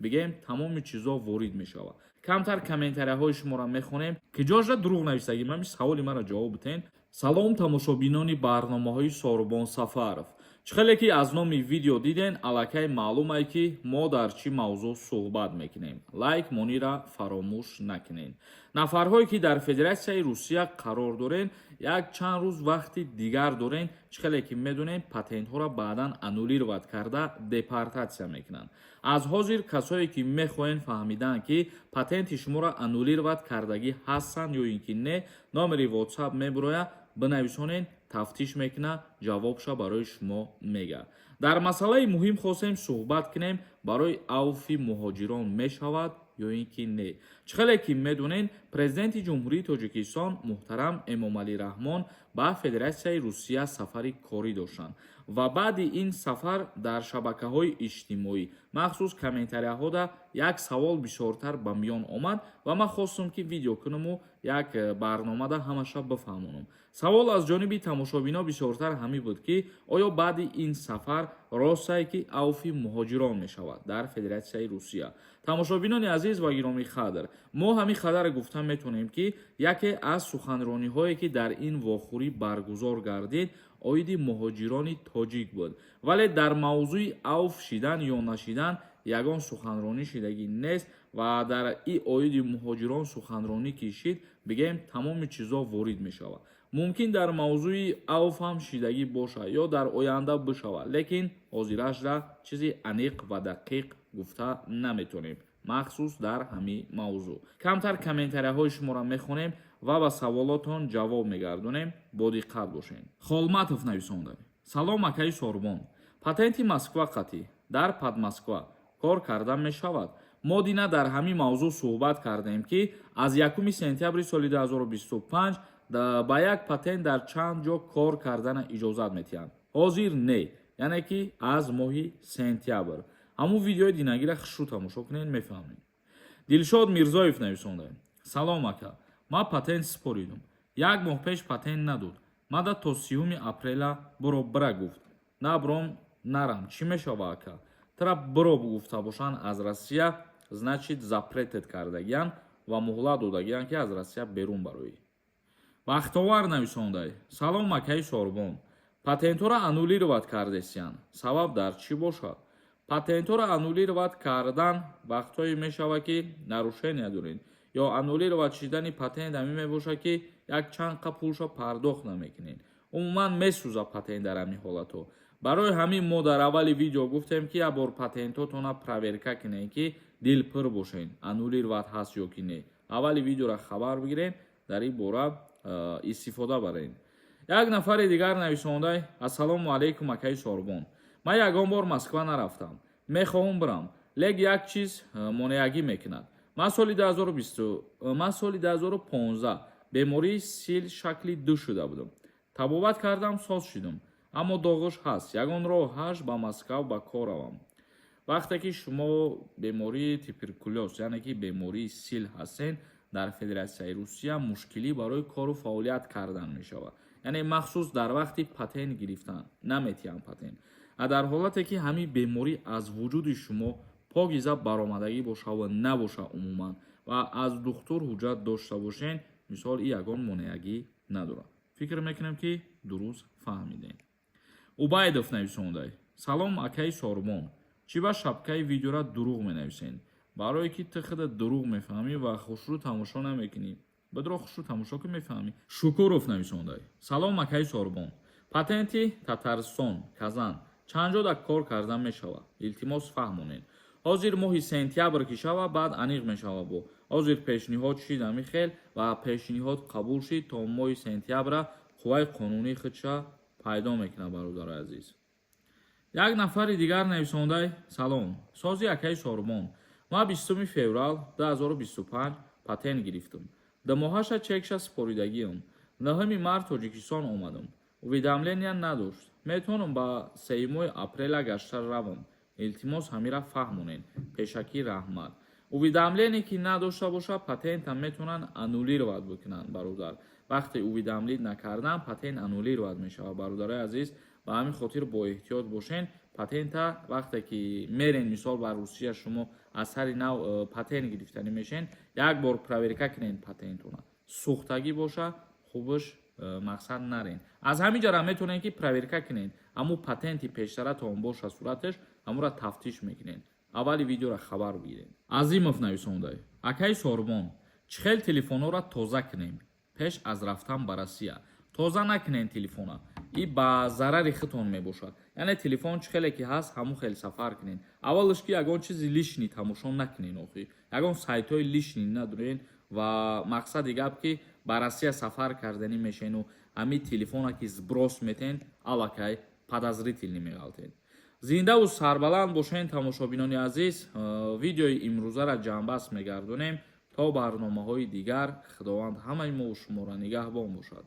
бигем тамоми чизо ворид мешавад. камтар комментарияҳои шуморо мехонем ки ҷошда дурӯғ нависагӣ ман саволи маро ҷавоб битен. салом тамошобинони барномаҳои Сорбон Сафаров. чӣ хеле ки аз номи видео диден аллакай маълумае ки мо дар чӣ мавзӯъ суҳбат мекунем. лайк монира фаромӯш накунед. нафарҳое ки дар Федератсияи Русия қарор дорен як чанд рӯз вақти дигар дорен. чӣ хеле ки медонем патентҳоро баъдан аннулировать карда депортатсия мекунанд. аз ҳозир касое ки мехоҳанд фаҳмидан ки патенти шуморо аннулировать кардагӣ ҳастанд ё ин ки не, номери WhatsApp мебурояд бинависонед, тафтиш мекуна, ҷавобша барои шумо мега. дар масъалаи муҳим хостем суҳбат кунем барои авфи муҳоҷирон мешавад ё ин ки не. чӣ хеле ки медонед президенти ҷумҳурии Тоҷикистон муҳтарам Эмомалӣ Раҳмон ба Федератсияи Русия сафари корӣ доштанд ва баъди ин сафар дар шабакаҳои иҷтимоӣ махсус комментарияҳода як савол бисёртар ба миён омад ва ман хостам ки видео кунаму як барномада ҳамаша бифаҳмонам. савол аз ҷониби тамошобино бисёртар ҳамин буд ки оё баъди ин сафар ростае ки авфи муҳоҷирон мешавад дар Федератсияи Русия. тамошобинони азиз ва гиромӣ қадр, мо ҳамин қадар гуфта метавонем ки яке аз суханрониҳое ки дар ин вохӯрӣ баргузор гардид оиди муҳоҷирони тоҷик буд, вале дар мавзӯи авф шидан ё нашидан ягон суханронӣ шидагӣ нест ва дар ин оиди муҳоҷирон суханронӣ кишид бигем тамоми чизо ворид мешавад. мумкин дар мавзӯи авф ҳам шидагӣ бошад ё дар оянда бишавад, лекин ҳозирашда чизи аниқ ва дақиқ гуфта наметавонем, махсус дар ҳамин мавзӯъ. камтар комментарияҳои шуморо мехонем ва ба саволотон ҷавоб мегардонем. бодиққат бошед. Холматов нависонда. салом акаи Сорбон. патенти Москва қатӣ дар Подмосква кор карда мешавад. мо дина дар ҳамин мавзӯъ суҳбат кардем ки аз 1 сентябри соли 2025 ба як патент дар чанд ҷо кор кардана иҷозат метиҳанд. ҳозир не, яъне ки аз моҳи сентябр. ҳамун видеои динагира хушрӯ тамошо кунед мефаҳмед. Дилшод Мирзоев нависонда. салом ака, ман патент супоридам. як моҳ пеш патент надод. мада то 30 апреля биро бира гуфт. набром нарам чӣ мешава ака? тара биро гуфта бошанд аз Россия, значит запретет кардагиянд ва муҳлат додагиянд ки аз Россия берун бароӣ. бахтовар нависондай. салом акаи Сорбон. патентҳоро аннулировать кардесиянд. сабаб дар чӣ бошад? патентҳоро аннулировать кардан вақтҳое мешавад ки нарушения доред ё аннулировать шидани патент ҳамин мебошад ки як чанд қа пулша пардохт намекунед. умуман месӯзад патент дар ҳамин ҳолатҳо. барои ҳамин мо дар аввали видео гуфтем ки як бор патентҳотона проверка кунед ки дилпир бошед аннулировать ҳаст ё ки не. аввали видеоро хабар бигиред, дар ин бора истифода баред. як нафари дигар нависондай. ассалому алайкум акаи Сорбон. ман ягон бор Москва нарафтам. мехоҳам бирам, лек як чиз монеагӣ мекунад. ман соли 2015 бемории сил шакли 2 шуда будам. табобат кардам, соз шудам, аммо доғиш ҳаст. ягон роҳ ҳашт ба Москав ба кор равам. вақте ки шумо бемории туберкулёз, яъне ки бемории сил ҳастен, дар Федератсияи Русия мушкилӣ барои кору фаъолият кардан мешавад. яъне махсус дар вақти патент гирифтан наметиҳанд патент. дар ҳолате ки ҳамин беморӣ аз вуҷуди шумо погиза баромадагӣ боша ва набоша умуман ва аз духтур ҳуҷҷат дошта бошен, мисол ин ягон монеагӣ надорад. фикр мекунам ки дуруст фаҳмидем. убайдов нависондай. салом акаи Сорбон. чӣ ба шапкаи видеора дурӯғ менависен? барое ки ту худат дурӯғ мефаҳмӣ ва хушрӯ тамошо намекунӣ. бидро хушрӯ тамошо ки мефаҳмӣ. Шукуров нависондай. салом акаи Сорбон. патенти Татарстон, Казан чанд ҷода кор карда мешавад. илтимос фаҳмонед. ҳозир моҳи сентябр ки шавад баъд аниқ мешавад. бо ҳозир пешниҳод шид амихел ва пешниҳод қабул шид то моҳи сентябра қувваи қонунии худша пайдо мекунад. бародари азиз, як нафари дигар нависондай. салом, сози акаи Сорбон. ман 20 феврал 2025 патент гирифтам. дамоҳаша чекша супоридагиам. 9 март Тоҷикистон омадам. уведомления надошт. метавонам ба 3 апреля гашта равам. илтимос ҳамира фаҳмонед. пешакӣ раҳмат. уведомление ки надошта бошад патентам метавонанд аннулировать бикунанд. бародар, вақте уведомлит накардан патент аннулировать мешавад. бародари азиз, ба ҳамин хотир боэҳтиёт бошен. патента вақте ки мерен мисол бар Русия шумо аз сари нав патент гирифтанӣ мешен, як бор проверка кунед патентуна. Сухтагӣ боша, хубаш мақсад нарен. Аз ҳамин ҷара метавонед ки проверка кунед. Аммо патенти пештаратон боша сураташ, амура тафтиш мекунед. Аввали видеора хабар бигиред. Азимов нависонда: Акай Сорбон, чӣ хел телефонҳоро тоза кунем пеш аз рафтан ба Россия? Тоза накунед телефона. И ба зарари худтон мебошад. Яъне телефон чӣ хеле ки ҳаст, ҳамон хел сафар кунед. Аввалаш ки ягон чизи лишни тамошо накунед, охи. Ягон сайтҳои лишни надурен ва мақсади гап ки ба Россия сафар карданӣ мешену ҳамин телефона ки сброс метен, аллакай подозрительный меғалтед. Зиндаву сарбаланд бошен тамошобинони азиз, видеои имрӯзара ҷамъбаст мегардонем. То барномаҳои дигар, худованд ҳамаи мо шуморо нигаҳбон бошад.